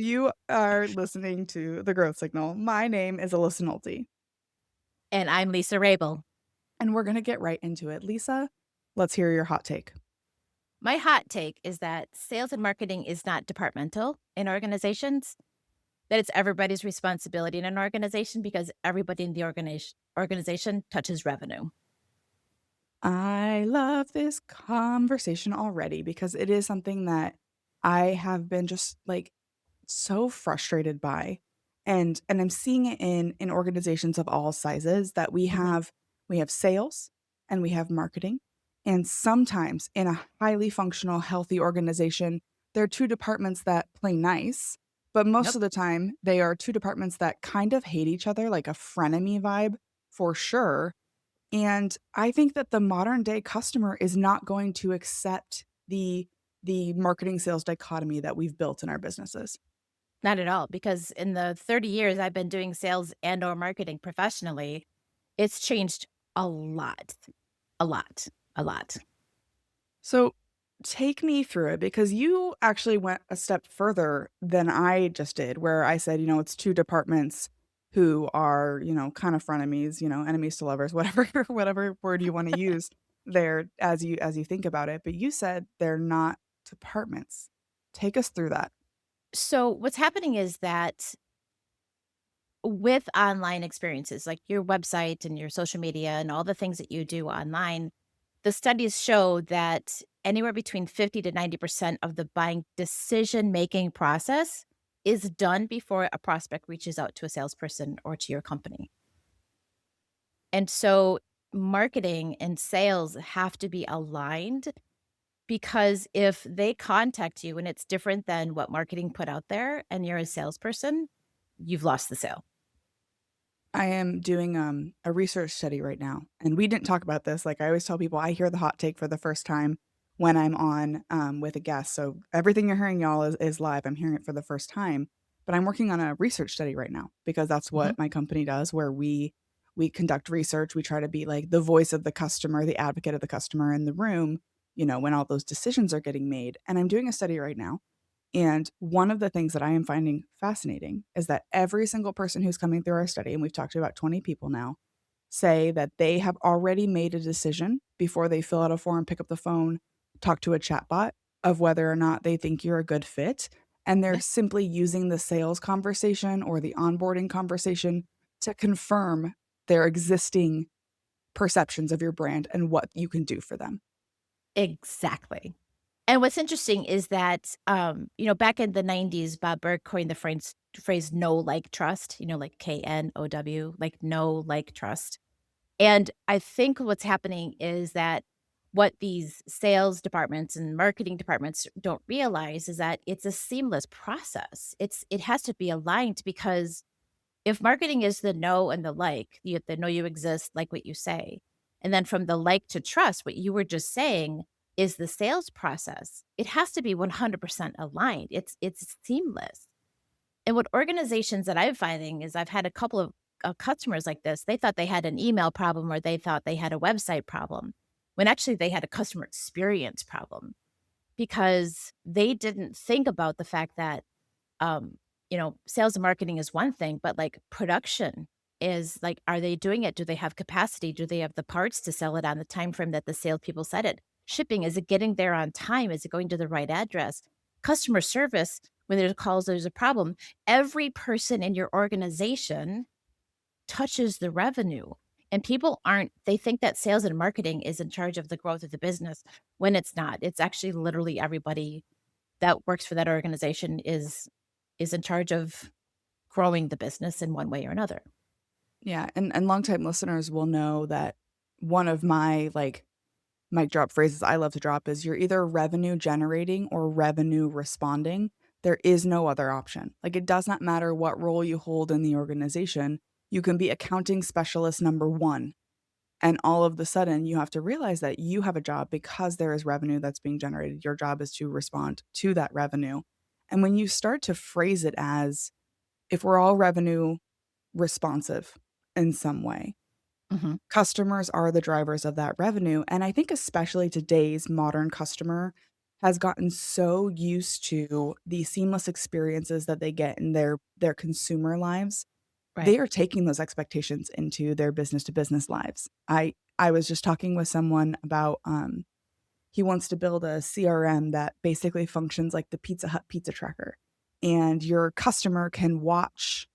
You are listening to The Growth Signal. My name is Alyssa Nolte, And I'm Lisa Raebel. and we're going to get right into it. Lisa, let's hear your hot take. My hot take is that sales and marketing is not departmental in organizations, that it's everybody's responsibility in an organization because everybody in the organization touches revenue. I love this conversation already because it is something that I have been just like so frustrated by. And I'm seeing it in organizations of all sizes that Mhm. we have sales and we have marketing. And sometimes in a highly functional, healthy organization, there are two departments that play nice, but most Yep. of the time they are two departments that kind of hate each other, like a frenemy vibe for sure. And I think that the modern day customer is not going to accept the marketing sales dichotomy that we've built in our businesses. Not at all, because in the 30 years I've been doing sales and or marketing professionally, it's changed a lot, a lot, a lot. So take me through it because you actually went a step further than I just did, where I said, it's two departments who are, kind of frenemies, enemies to lovers, whatever, whatever word you want to use there as you think about it. But you said they're not departments. Take us through that. So what's happening is that with online experiences like your website and your social media and all the things that you do online, the studies show that anywhere between 50 to 90% of the buying decision making process is done before a prospect reaches out to a salesperson or to your company. And so marketing and sales have to be aligned because if they contact you and it's different than what marketing put out there and you're a salesperson, you've lost the sale. I am doing a research study right now, and we didn't talk about this. Like I always tell people, I hear the hot take for the first time when I'm on with a guest. So everything you're hearing, y'all, is live. I'm hearing it for the first time. But I'm working on a research study right now because that's Mhm. what my company does, where we conduct research. We try to be like the voice of the customer, the advocate of the customer in the room, when all those decisions are getting made. And I'm doing a study right now, and one of the things that I am finding fascinating is that every single person who's coming through our study, and we've talked to about 20 people now, say that they have already made a decision before they fill out a form, pick up the phone, talk to a chatbot of whether or not they think you're a good fit. And they're Yeah. simply using the sales conversation or the onboarding conversation to confirm their existing perceptions of your brand and what you can do for them. Exactly. And what's interesting is that, back in the 90s, Bob Burg coined the phrase "know, like, trust," like KNOW, like know, like, trust. And I think what's happening is that what these sales departments and marketing departments don't realize is that it's a seamless process. It has to be aligned because if marketing is the know and the like, the know you exist, like what you say, and then from the like to trust, what you were just saying is the sales process. It has to be 100% aligned. It's seamless. And what organizations that I'm finding is I've had a couple of customers like this. They thought they had an email problem or they thought they had a website problem, when actually they had a customer experience problem because they didn't think about the fact that sales and marketing is one thing, but like production is like, are they doing it? Do they have capacity? Do they have the parts to sell it on the time frame that the salespeople said it? Shipping, is it getting there on time? Is it going to the right address? Customer service, when there's calls, there's a problem. Every person in your organization touches the revenue. And people aren't, they think that sales and marketing is in charge of the growth of the business when it's not. It's actually literally everybody that works for that organization is in charge of growing the business in one way or another. Yeah, and longtime listeners will know that one of my, like, mic drop phrases I love to drop is you're either revenue generating or revenue responding. There is no other option. Like, it does not matter what role you hold in the organization. You can be accounting specialist number 1, and all of the sudden, you have to realize that you have a job because there is revenue that's being generated. Your job is to respond to that revenue. And when you start to phrase it as, if we're all revenue responsive in some way, Mhm. customers are the drivers of that revenue, and I think especially today's modern customer, has gotten so used to the seamless experiences that they get in their consumer lives, Right. they are taking those expectations into their business to business lives. I was just talking with someone about, he wants to build a CRM that basically functions like the Pizza Hut pizza tracker, and your customer can watch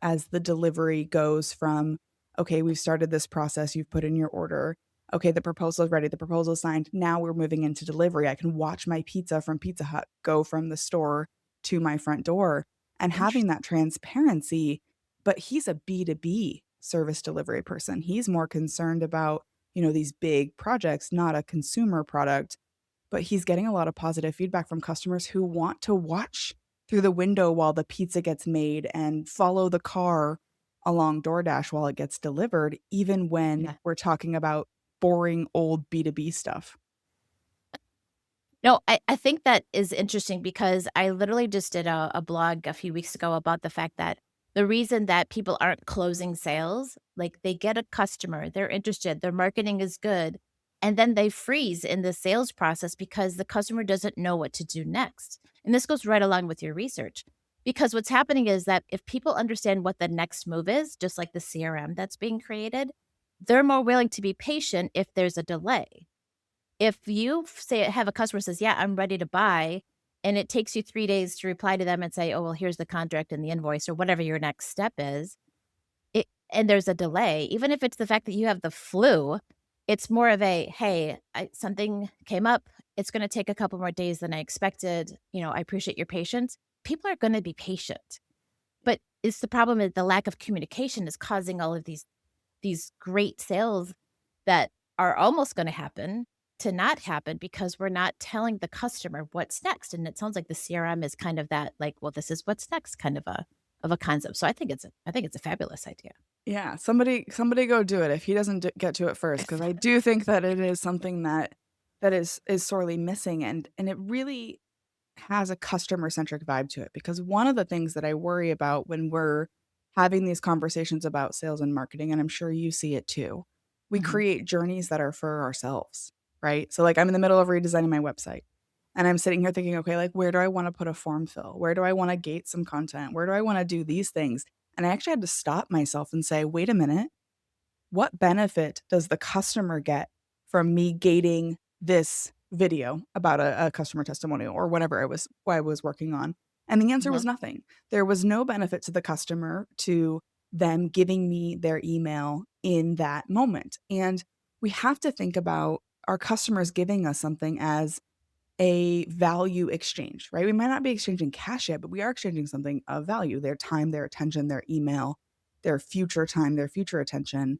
as the delivery goes from, okay, we've started this process, you've put in your order. Okay, the proposal is ready, the proposal is signed. Now we're moving into delivery. I can watch my pizza from Pizza Hut go from the store to my front door and having Interesting. that transparency. But he's a B2B service delivery person. He's more concerned about, these big projects, not a consumer product, but he's getting a lot of positive feedback from customers who want to watch through the window while the pizza gets made and follow the car along DoorDash while it gets delivered, even when Yeah. we're talking about boring old B2B stuff. No, I think that is interesting because I literally just did a blog a few weeks ago about the fact that the reason that people aren't closing sales, like they get a customer, they're interested, their marketing is good, and then they freeze in the sales process because the customer doesn't know what to do next. And this goes right along with your research. Because what's happening is that if people understand what the next move is, just like the CRM that's being created, they're more willing to be patient if there's a delay. If you say have a customer says, "Yeah, I'm ready to buy," and it takes you 3 days to reply to them and say, "Oh, well, here's the contract and the invoice," or whatever your next step is, and there's a delay, even if it's the fact that you have the flu, it's more of a, "Hey, something came up. It's gonna take a couple more days than I expected. I appreciate your patience." People are gonna be patient, but it's the problem is the lack of communication is causing all of these great sales that are almost gonna happen to not happen because we're not telling the customer what's next, and it sounds like the CRM is kind of that, like, "Well, this is what's next," kind of a concept, so I think it's a fabulous idea. Yeah, somebody go do it if he doesn't get to it first, because I do think that it is something that is sorely missing, and it really has a customer-centric vibe to it, because one of the things that I worry about when we're having these conversations about sales and marketing, and I'm sure you see it too, we Mhm. create journeys that are for ourselves, right? So, like, I'm in the middle of redesigning my website, and I'm sitting here thinking, "Okay, like, where do I wanna put a form fill? Where do I wanna gate some content? Where do I wanna do these things?" And I actually had to stop myself and say, "Wait a minute. What benefit does the customer get from me gating this video about a customer testimonial or whatever I was working on?" And the answer was Mhm. nothing. There was no benefit to the customer to them giving me their email in that moment. And we have to think about our customers giving us something as a value exchange, right? We might not be exchanging cash yet, but we are exchanging something of value, their time, their attention, their email, their future time, their future attention.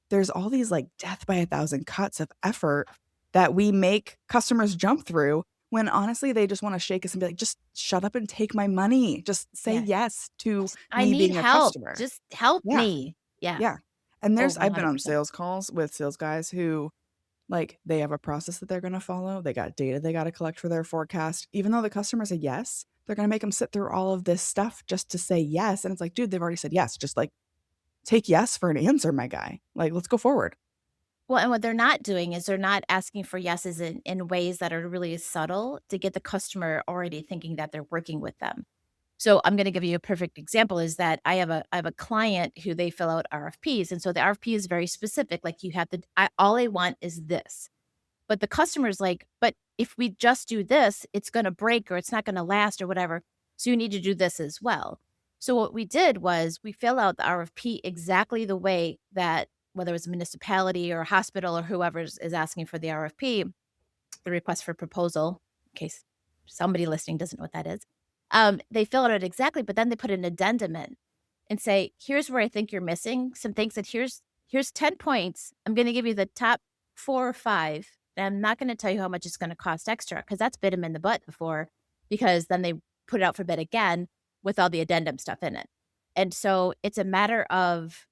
There's all these, like, death by a thousand cuts of effort that we make customers jump through when honestly they just wanna shake us and be like, "Just shut up and take my money. Just say Yeah. yes to "I me need being a help. customer." Just help Yeah, me." Yeah. yeah. And Oh, I've been on 100%. sales calls with sales guys who, like, they have a process that they're gonna follow, they got data they gotta collect for their forecast. Even though the customer said yes, they're gonna make them sit through all of this stuff just to say yes, and it's like, "Dude, they've already said yes. Just, like, take yes for an answer, my guy. Like, let's go forward." Well, and what they're not doing is they're not asking for yeses in ways that are really subtle to get the customer already thinking that they're working with them. So I'm gonna give you a perfect example is that I have a client who they fill out RFPs, and so the RFP is very specific, like, you have to all I want is this. But the customer's like, "But if we just do this, it's gonna break or it's not gonna last or whatever, so you need to do this as well." So what we did was we fill out the RFP exactly the way that whether it's a municipality or a hospital or whoever is asking for the RFP, the request for proposal, in case somebody listening doesn't know what that is. They fill it out exactly, but then they put an addendum in and say, "Here's where I think you're missing some things that here's 10 points. I'm gonna give you the top 4 or 5, and I'm not gonna tell you how much it's gonna cost extra because that's bit them in the butt before, because then they put it out for bid again with all the addendum stuff in it. And so it's a matter of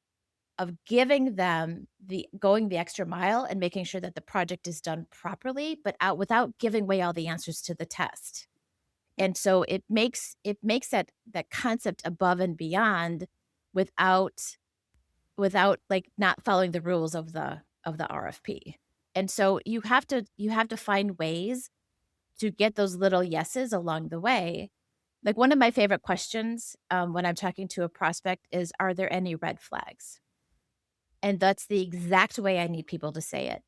giving them the going the extra mile and making sure that the project is done properly, but out without giving away all the answers to the test. And so it makes that concept above and beyond without like, not following the rules of the RFP. And so you have to find ways to get those little yeses along the way. Like, one of my favorite questions, when I'm talking to a prospect is, "Are there any red flags?" And that's the exact way I need people to say it,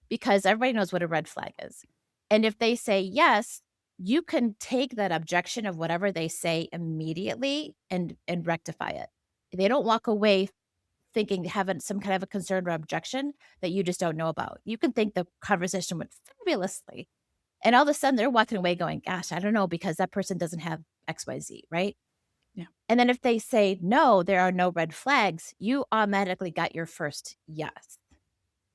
because everybody knows what a red flag is. And if they say yes, you can take that objection of whatever they say immediately and rectify it. They don't walk away thinking having some kind of a concern or objection that you just don't know about. You can think the conversation went fabulously, and all of a sudden they're walking away going, "Gosh, I don't know because that person doesn't have XYZ," right? Yeah. And then if they say, "No, there are no red flags," you automatically got your first yes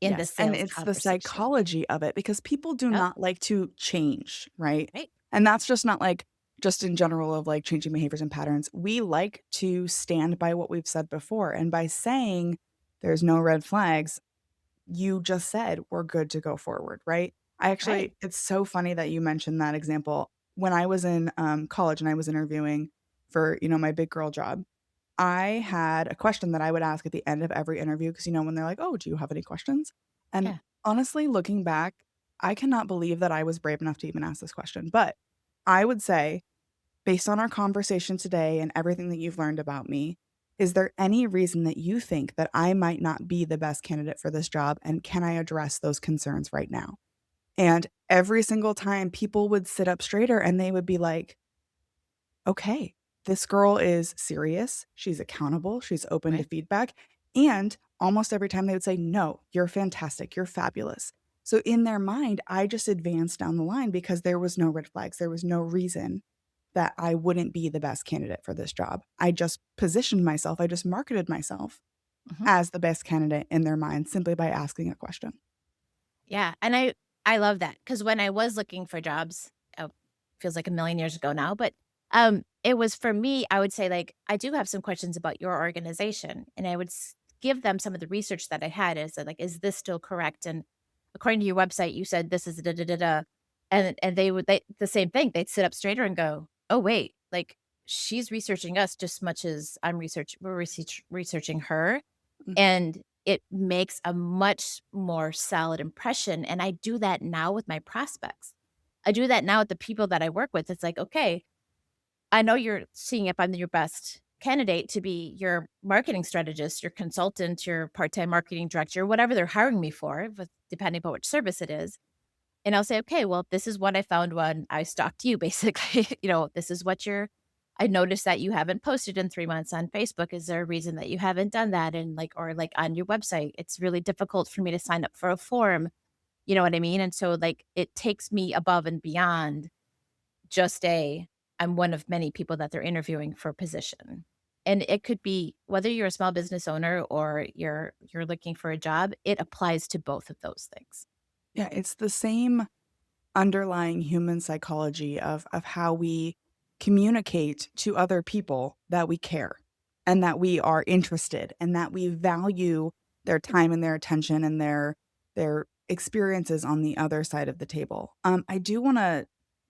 in the Yes, and sales it's the conversation. psychology of it because people do Yep, not like to change, right? right, And that's just not like just in general of like changing behaviors and patterns. We like to stand by what we've said before. And by saying there's no red flags, you just said we're good to go forward, right? I right. actually, it's so funny that you mentioned that example. When I was in college and I was interviewing for, my big girl job, I had a question that I would ask at the end of every interview because, when they're like, "Oh, do you have any questions?" And Yeah, honestly, looking back, I cannot believe that I was brave enough to even ask this question. But I would say, based on our conversation today and everything that you've learned about me, is there any reason that you think that I might not be the best candidate for this job? And can I address those concerns right now? And every single time people would sit up straighter and they would be like, okay, this girl is serious. She's accountable. She's open to right. feedback. And almost every time they would say, no, you're fantastic. You're fabulous. So in their mind, I just advanced down the line because there was no red flags. There was no reason that I wouldn't be the best candidate for this job. I just positioned myself, I just marketed myself Mhm. as the best candidate in their mind simply by asking a question. Yeah, and I love that because when I was looking for jobs, feels like a million years ago now, but, it was for me, I would say, like, "I do have some questions about your organization," and I would give them some of the research that I had. I said, like, "Is this still correct?" And according to your website, you said this is da da da da, and they the same thing. They'd sit up straighter and go, "Oh, wait, like, she's researching us just as much as we're researching her." Mhm. And it makes a much more solid impression, and I do that now with my prospects. I do that now with the people that I work with. It's like, "Okay, I know you're seeing if I'm your best candidate to be your marketing strategist, your consultant, your part-time marketing director," whatever they're hiring me for, with depending upon which service it is. And I'll say, "Okay, well, this is what I found when I stalked you, basically." "This is what you're I noticed that you haven't posted in 3 months on Facebook. Is there a reason that you haven't done that?" And, like, or, like, on your website, "It's really difficult for me to sign up for a form." You know what I mean? And so, like, it takes me above and beyond just I'm one of many people that they're interviewing for a position. And it could be whether you're a small business owner or you're looking for a job, it applies to both of those things. Yeah, it's the same underlying human psychology of how we communicate to other people that we care and that we are interested and that we value their time and their attention and their experiences on the other side of the table. I do want to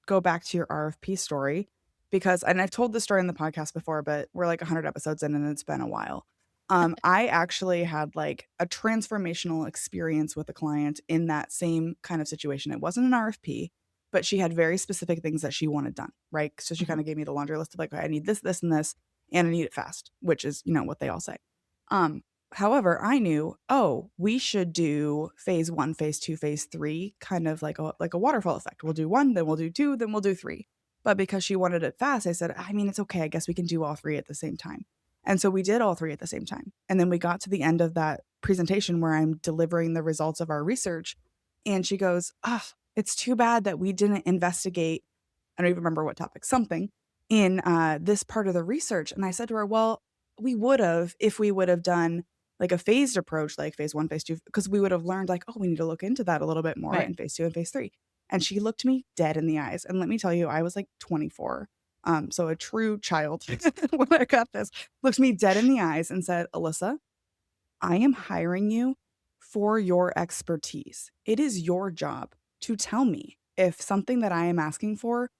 go back to your RFP story because, and I've told this story in the podcast before, but we're like 100 episodes in and it's been a while. I actually had like a transformational experience with a client in that same kind of situation. It wasn't an RFP, but she had very specific things that she wanted done, right? So she Mhm. kind of gave me the laundry list of like, "Okay, I need this, this, and this, and I need it fast," which is, what they all say. Um, However, I knew, oh, we should do phase one, phase two, phase three, kind of like a waterfall effect. We'll do one, then we'll do two, then we'll do three. But because she wanted it fast, I said, I mean, it's okay. I guess we can do all three at the same time. And so we did all three at the same time. And then we got to the end of that presentation where I'm delivering the results of our research. And she goes, "Ah, it's too bad that we didn't investigate." I don't even remember what topic, something in this part of the research. And I said to her, well, we would have if we would have done like a phased approach, like phase one, phase two, because we would have learned, like, oh, we need to look into that a little bit more Right. in phase two and phase three. And she looked me dead in the eyes. And let me tell you, I was like 24. So a true child when I got this, looked me dead in the eyes and said, "Alyssa, I am hiring you for your expertise. It is your job to tell me if something that I am asking for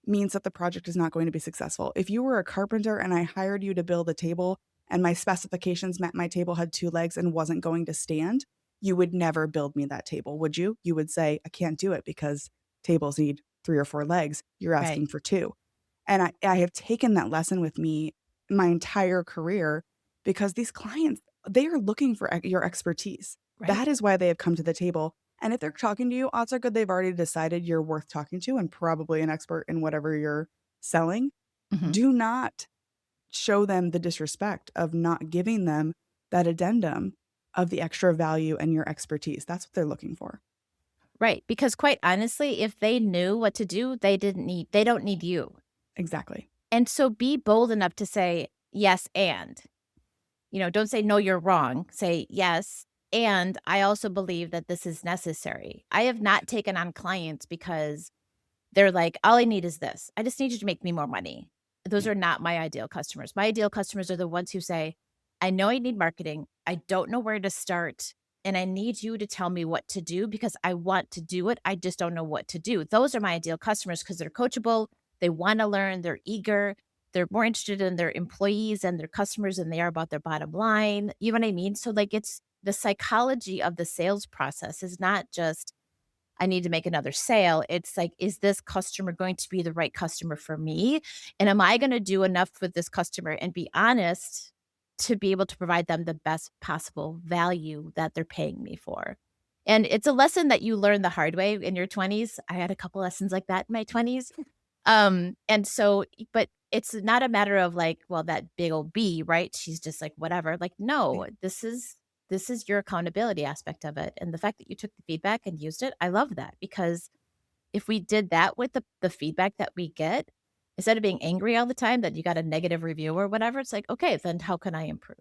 means that the project is not going to be successful. If you were a carpenter and I hired you to build a table and my specifications meant my table had two legs and wasn't going to stand, you would never build me that table, would you? You would say, I can't do it because tables need 3 or 4 legs, you're Right, asking for 2. And I have taken that lesson with me my entire career because these clients, they are looking for your expertise. right. That is why they have come to the table. And if they're talking to you, odds are good they've already decided you're worth talking to and probably an expert in whatever you're selling. Mhm. Do not show them the disrespect of not giving them that addendum of the extra value and your expertise. That's what they're looking for. Right, because quite honestly, if they knew what to do, they don't need you. Exactly. And so be bold enough to say, "Yes, and." Don't say, "No, you're wrong." Say, "Yes, and I also believe that this is necessary." I have not taken on clients because they're like, "All I need is this. I just need you to make me more money." Those Yeah. are not my ideal customers. My ideal customers are the ones who say, "I know I need marketing. I don't know where to start, and I need you to tell me what to do because I want to do it. I just don't know what to do." Those are my ideal customers because they're coachable, they wanna learn, they're eager, they're more interested in their employees and their customers than they are about their bottom line. You know what I mean? So, like, it's the psychology of the sales process is not just I need to make another sale. It's like, is this customer going to be the right customer for me? And am I going to do enough with this customer and be honest to be able to provide them the best possible value that they're paying me for? And it's a lesson that you learn the hard way in your 20s. I had a couple lessons like that in my 20s. And so, but it's not a matter of like, well, that big old B, right? She's just like, whatever. Like, no, this is your accountability aspect of it. And the fact that you took the feedback and used it, I love that because if we did that with the feedback that we get, instead of being angry all the time that you got a negative review or whatever, it's like, okay, then how can I improve?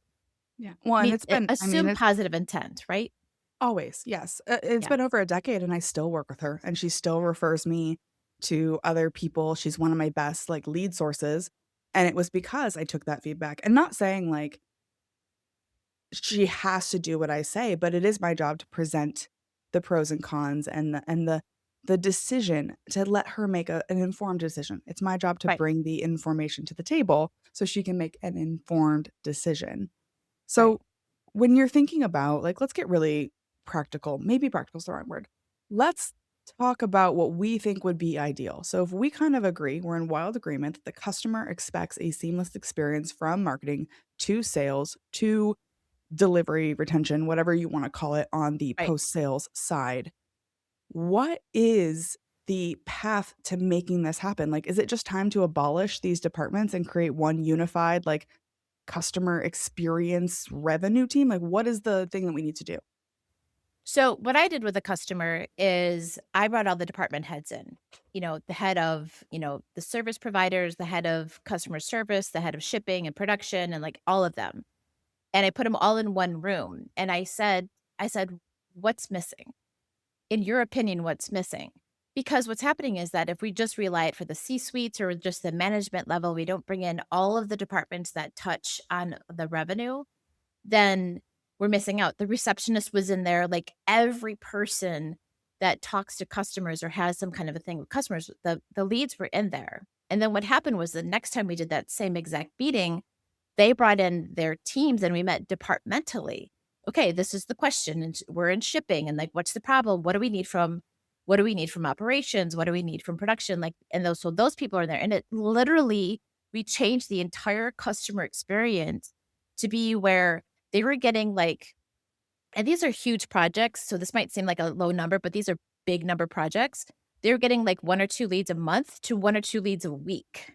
Yeah. Well, I and mean, it's been, I mean, assume it's positive intent, right? always, yes. It's Yeah. been over a decade and I still work with her and she still refers me to other people. She's one of my best like lead sources. And it was because I took that feedback and not saying like she has to do what I say, but it is my job to present the pros and cons and the decision to let her make an informed decision. It's my job to Right. bring the information to the table so she can make an informed decision. Right. So, when you're thinking about like, let's get really practical. Maybe practical is the wrong word. Let's talk about what we think would be ideal. So, if we kind of agree, we're in wild agreement that the customer expects a seamless experience from marketing to sales to delivery, retention, whatever you want to call it on the Right. post sales side. What is the path to making this happen? Like, is it just time to abolish these departments and create one unified, like, customer experience revenue team? Like, what is the thing that we need to do? So what I did with the customer is I brought all the department heads in. The head of, the service providers, the head of customer service, the head of shipping and production and like all of them. And I put them all in one room and I said, "What's missing? In your opinion, what's missing?" Because what's happening is that if we just rely it for the C-suites or just the management level, we don't bring in all of the departments that touch on the revenue, then we're missing out. The receptionist was in there, like, every person that talks to customers or has some kind of a thing with customers, the leads were in there. And then what happened was the next time we did that same exact meeting, they brought in their teams and we met departmentally. Okay, this is the question, and we're in shipping, and, like, what's the problem? What do we need from operations? What do we need from production? Like, and those people are there, and it literally we changed the entire customer experience to be where they were getting, like, and these are huge projects, so this might seem like a low number, but these are big number projects. They were getting, like, 1 or 2 leads a month to 1 or 2 leads a week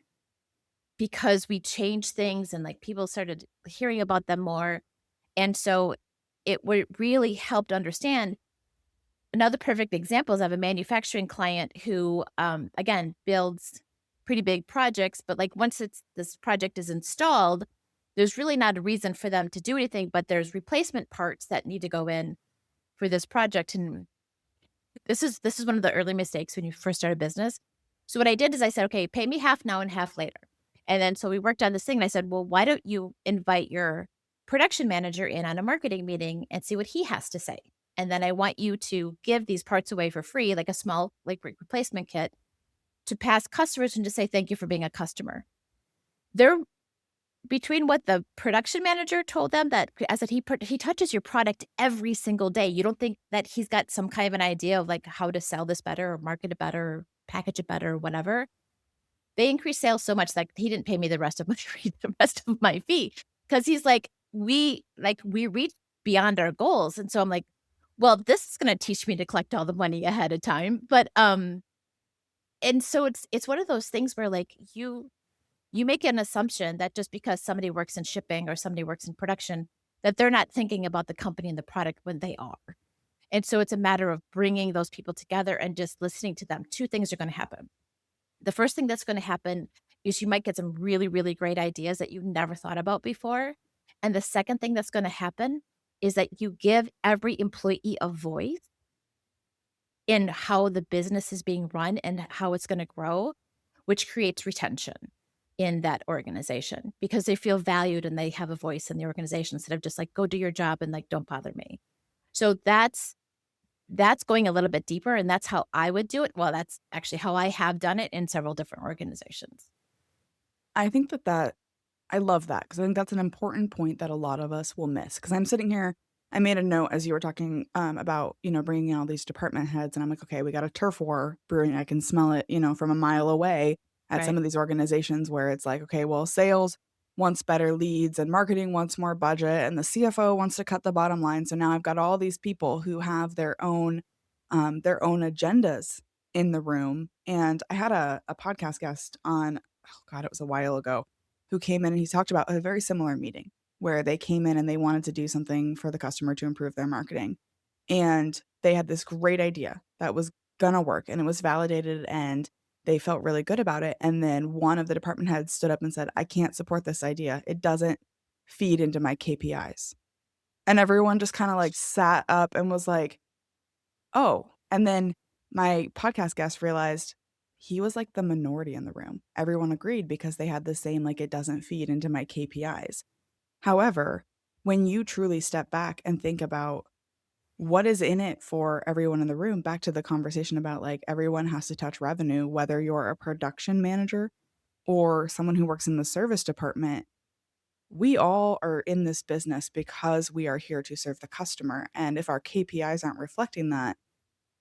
because we changed things and, like, people started hearing about them more, and so it really helped understand. Another perfect example is I have a manufacturing client who, again, builds pretty big projects, but, like, once this project is installed, there's really not a reason for them to do anything, but there's replacement parts that need to go in for this project, and this is one of the early mistakes when you first start a business. So what I did is I said, "Okay, pay me half now and half later." And then so we worked on this thing and I said, "Well, why don't you invite your production manager in on a marketing meeting and see what he has to say? And then I want you to give these parts away for free, like a small like replacement kit to past customers and to say thank you for being a customer." They're between what the production manager told them that I said, he touches your product every single day. You don't think that he's got some kind of an idea of, like, how to sell this better or market it better? package it better, whatever. They increased sales so much, like, he didn't pay me the rest of my the rest of my fee because he's like, we reached beyond our goals, and so I'm like, "Well, this is gonna teach me to collect all the money ahead of time," but, and so it's one of those things where, like, you make an assumption that just because somebody works in shipping or somebody works in production, that they're not thinking about the company and the product when they are, and so it's a matter of bringing those people together and just listening to them. 2 things are gonna happen. The first thing that's gonna happen is you might get some really, really great ideas that you never thought about before, and the second thing that's gonna happen is that you give every employee a voice in how the business is being run and how it's gonna grow, which creates retention in that organization because they feel valued and they have a voice in the organization instead of just like, "Go do your job and, like, don't bother me." So that's going a little bit deeper, and that's how I would do it. Well, that's actually how I have done it in several different organizations. I think that I love that because I think that's an important point that a lot of us will miss. Because 'cause I'm sitting here I made a note as you were talking, about, bringing in all these department heads, and I'm like, "Okay, we got a turf war brewing." I can smell it, from a mile away at some Right. of these organizations where it's like, "Okay, well, sales wants better leads, and marketing wants more budget, and the CFO wants to cut the bottom line." So now I've got all these people who have their own agendas in the room, and I had a podcast guest on, oh god, it was a while ago, who came in and he talked about a very similar meeting where they came in and they wanted to do something for the customer to improve their marketing. And they had this great idea that was gonna work and it was validated and they felt really good about it. And then one of the department heads stood up and said, "I can't support this idea. It doesn't feed into my KPIs." And everyone just kind of like sat up and was like, "Oh." And then my podcast guest realized he was like the minority in the room. Everyone agreed because they had the same, like, "It doesn't feed into my KPIs." However, when you truly step back and think about what is in it for everyone in the room, back to the conversation about, like, everyone has to touch revenue, whether you're a production manager or someone who works in the service department, we all are in this business because we are here to serve the customer, and if our KPIs aren't reflecting that,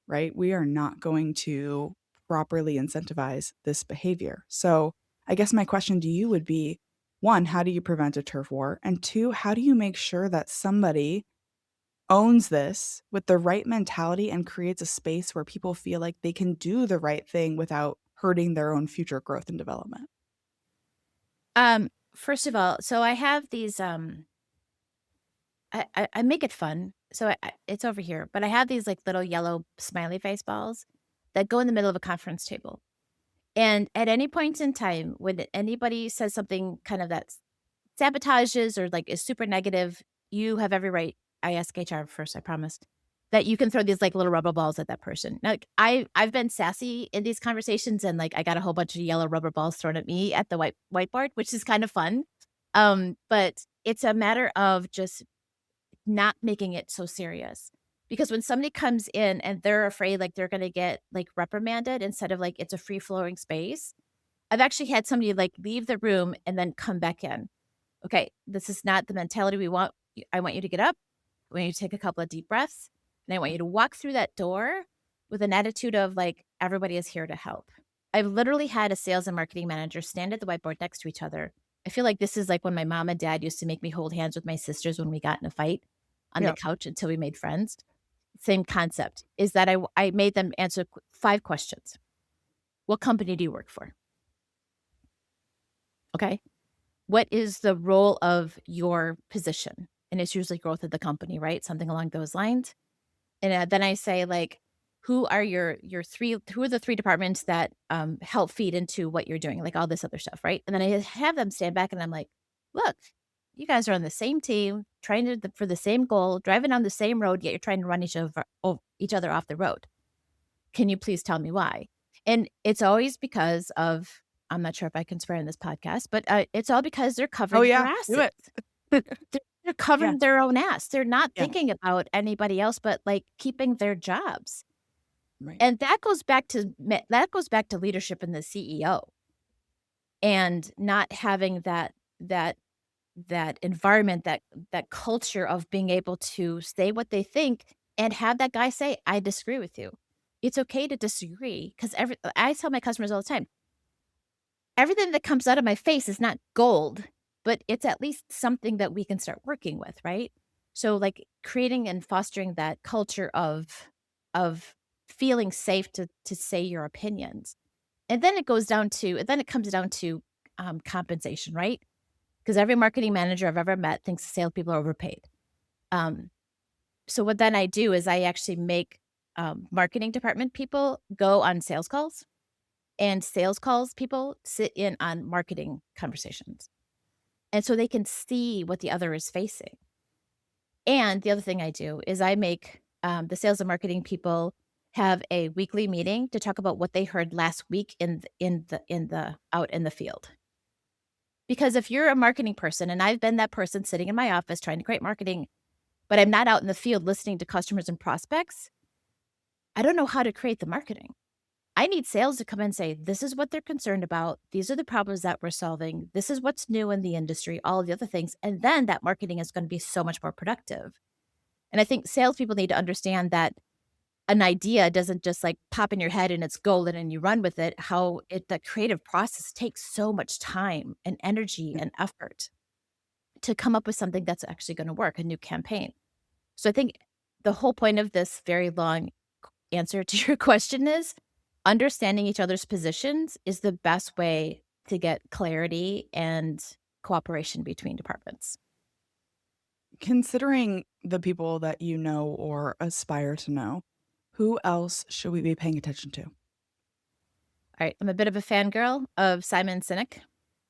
right? We are not going to properly incentivize this behavior. So, I guess my question to you would be, 1, how do you prevent a turf war? And 2, how do you make sure that somebody owns this with the right mentality and creates a space where people feel like they can do the right thing without hurting their own future growth and development? First of all, so I have these, I make it fun. So it's over here, but I have these like little yellow smiley face balls that go in the middle of a conference table. And at any point in time, when anybody says something kind of that sabotages or like is super negative, you have every right. I ask HR first, I promise, that you can throw these like little rubber balls at that person. Now, like I've been sassy in these conversations, and like I got a whole bunch of yellow rubber balls thrown at me at the whiteboard, which is kind of fun. But it's a matter of just not making it so serious. Because when somebody comes in and they're afraid, like, they're gonna get, like, reprimanded instead of, like, it's a free flowing space, I've actually had somebody, like, leave the room and then come back in. "Okay, this is not the mentality we want. I want you to get up. I want you to take a couple of deep breaths, and I want you to walk through that door with an attitude of, like, everybody is here to help." I've literally had a sales and marketing manager stand at the whiteboard next to each other. I feel like this is like when my mom and dad used to make me hold hands with my sisters when we got in a fight on the Yeah. couch until we made friends. Same concept is that I made them answer 5 questions. "What company do you work for?" Okay. "What is the role of your position?" And it's usually growth of the company, right? Something along those lines. And, then I say, like, who are the 3 departments that, help feed into what you're doing?" Like, all this other stuff, right? And then I have them stand back and I'm like, "Look, you guys are on the same team, trying to for the same goal, driving on the same road, yet you're trying to run each other off the road. Can you please tell me why?" And it's always because of, I'm not sure if I can swear in this podcast, but, it's all because they're Oh, covering their yeah, do asses. it. They're Yeah, covering their own ass. They're not yeah, thinking about anybody else but, like, keeping their jobs. right. And that goes back to leadership in the CEO and not having that that environment, that culture of being able to say what they think and have that guy say, "I disagree with you." It's okay to disagree because I tell my customers all the time, everything that comes out of my face is not gold, but it's at least something that we can start working with, right? So, like, creating and fostering that culture of feeling safe to say your opinions. And then it comes down to, compensation, right? Because every marketing manager I've ever met thinks salespeople are overpaid. Um, so what then I do is I actually make, marketing department people go on sales calls, and sales calls people sit in on marketing conversations. And so they can see what the other is facing. And the other thing I do is I make, the sales and marketing people have a weekly meeting to talk about what they heard last week in the out in the field. Because if you're a marketing person, and I've been that person sitting in my office trying to create marketing, but I'm not out in the field listening to customers and prospects, I don't know how to create the marketing. I need sales to come in and say, this is what they're concerned about. These are the problems that we're solving. This is what's new in the industry, all of the other things. And then that marketing is going to be so much more productive. And I think salespeople need to understand that an idea doesn't just like pop in your head and it's golden and you run with it. The creative process takes so much time and energy and effort to come up with something that's actually going to work, a new campaign. So I think the whole point of this very long answer to your question is understanding each other's positions is the best way to get clarity and cooperation between departments. Considering the people that you know or aspire to know, who else should we be paying attention to? All right, I'm a bit of a fangirl of Simon Sinek,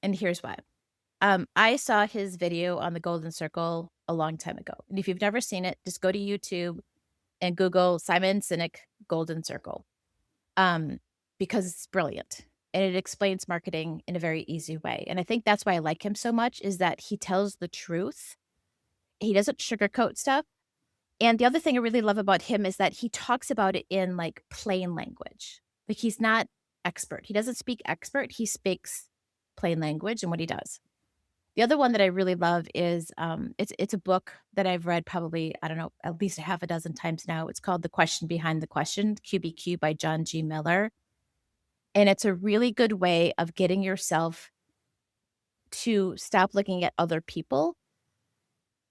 and here's why. I saw his video on the Golden Circle a long time ago. And if you've never seen it, just go to YouTube and Google Simon Sinek Golden Circle. Um, because it's brilliant and it explains marketing in a very easy way. And I think that's why I like him so much is that he tells the truth. He doesn't sugarcoat stuff. And the other thing I really love about him is that he talks about it in like plain language. Like he's not expert. He doesn't speak expert. He speaks plain language and what he does. The other one that I really love is it's a book that I've read probably, I don't know, at least a half a dozen times now. It's called The Question Behind the Question, QBQ by John G. Miller. And it's a really good way of getting yourself to stop looking at other people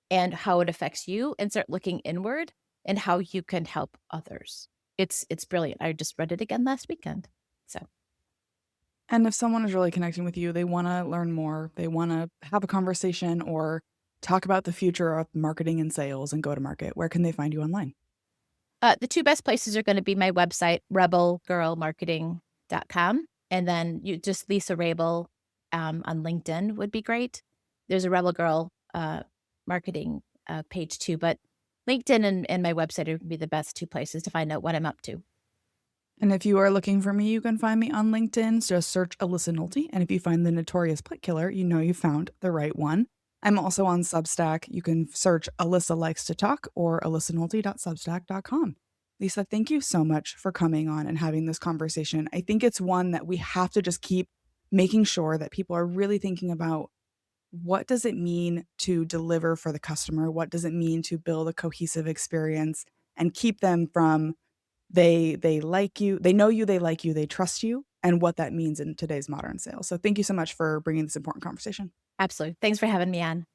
and how it affects you and start looking inward and how you can help others. It's brilliant. I just read it again last weekend. So, And if someone is really connecting with you, they want to learn more, they want to have a conversation or talk about the future of marketing and sales and go to market, where can they find you online? the two best places are gonna be my website, rebelgirlmarketing.com, and then you just Lisa Raebel, on LinkedIn would be great. There's a Rebel Girl, marketing, page too, but LinkedIn and my website would be the best two places to find out what I'm up to. And if you are looking for me, you can find me on LinkedIn. Just search Alyssa Nolte. And if you find the Notorious Put Killer, you know you found the right one. I'm also on Substack. You can search Alyssa Likes to Talk or alyssanolte.substack.com. Lisa, thank you so much for coming on and having this conversation. I think it's one that we have to just keep making sure that people are really thinking about what does it mean to deliver for the customer? What does it mean to build a cohesive experience and keep them from they like you, they know you, they like you, they trust you, and what that means in today's modern sales. So thank you so much for bringing this important conversation. Absolutely. Thanks for having me on.